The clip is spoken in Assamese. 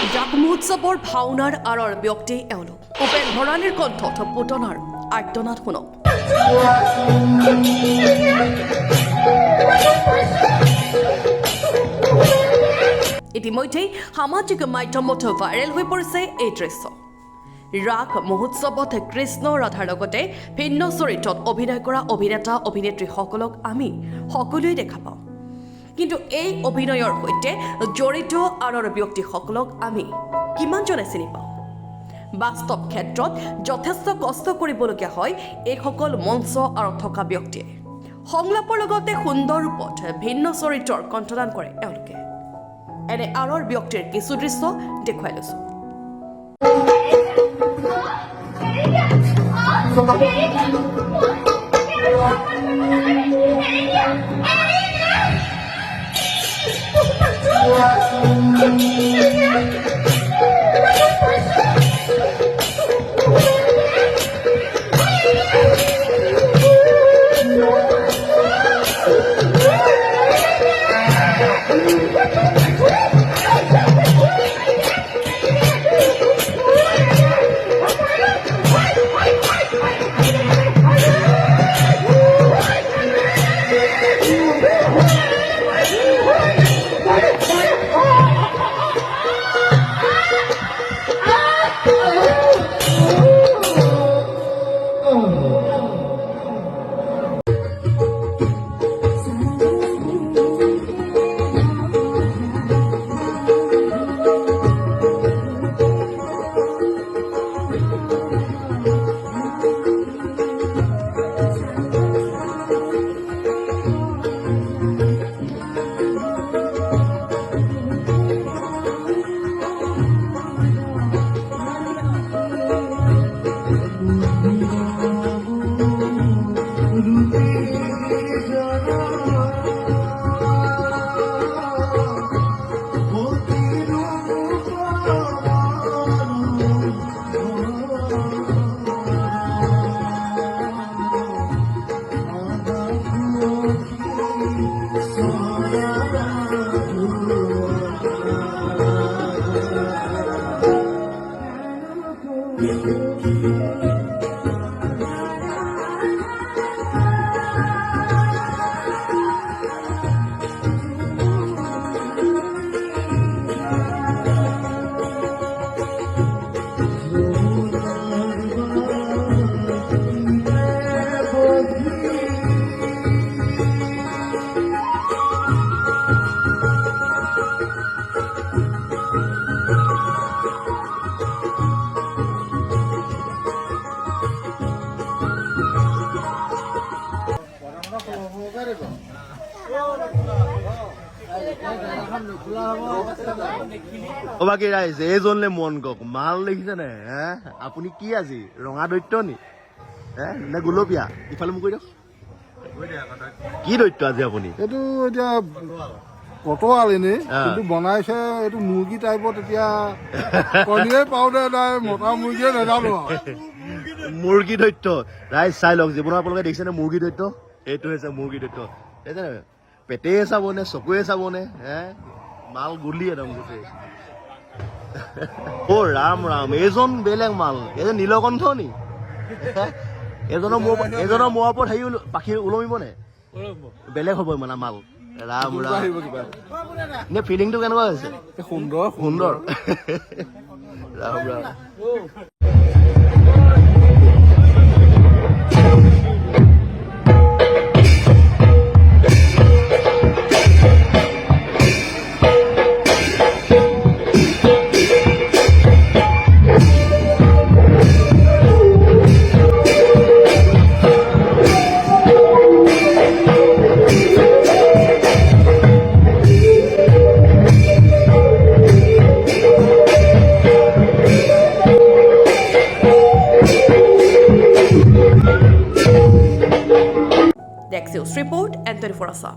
জাক মহোৎসৱৰ ভাওনাৰ আঁৰৰ ব্যক্তি এওঁলোক উপেন ভৰালীৰ কণ্ঠত পুতনাৰ আৰ্তনাদ শুনক। ইতিমধ্যেই সামাজিক মাধ্যমত ভাইৰেল হৈ পৰিছে এই দৃশ্য। ৰাস মহোৎসৱত কৃষ্ণ ৰাধাৰ লগতে ভিন্ন চৰিত্ৰত অভিনয় কৰা অভিনেতা অভিনেত্ৰীসকলক আমি সকলোৱে দেখা পাওঁ, কিন্তু এই অভিনয়ৰ সৈতে জড়িত আঁৰৰ ব্যক্তিসকলক আমি কিমানজনে চিনি পাওঁ? বাস্তৱ ক্ষেত্ৰত যথেষ্ট কষ্ট কৰিবলগীয়া হয় এইসকল মঞ্চ আঁৰত থকা ব্যক্তিয়ে। সংলাপৰ লগতে সুন্দৰ ৰূপত ভিন্ন চৰিত্ৰৰ কণ্ঠদান কৰে এওঁলোকে। এনে আঁৰৰ ব্যক্তিৰ কিছু দৃশ্য দেখুৱাই লৈছোঁ। বাকী ৰাইজ এইজনলে মন গক মাল দেখিছে নে? আপুনি কি আজি ৰঙা দৈত্য নি নে গুলপীয়া? ইফালে মোক কৈ দিয়ক, কি দৈত্য আজি আপুনি? এইটো এতিয়া পটোৱাল এনেই কিন্তু বনাইছে এইটো মুৰ্গী টাইপত। এতিয়া কণীয়ে পাউডাৰ নাই, মতা মুৰ্গীয়ে নাজানো আৰু। মুৰ্গী দৈত্য ৰাইজ চাই লওক, জীৱনত আপোনালোকে দেখিছেনে মুৰ্গী দৈত্য? এইটো হৈছে মুৰ্গী দৈত্য। দেখিছেনে? পেটেই চাবনে, চকুৱে চাবনে? মাল গুলি একদম গোটেই। অ ৰাম ৰাম, এইজন বেলেগ মাল। এইজন নীলকণ্ঠ নি? এজনৰ মূৰৰ ওপৰত হেৰি পাখি ওলমিব নে? বেলেগ হ'ব মানে মাল। ৰাম ৰাম, নে ফিলিংটো কেনেকুৱা হৈছে? সুন্দৰ সুন্দৰ। Ram Ram. Dexios Report and 24 Asa.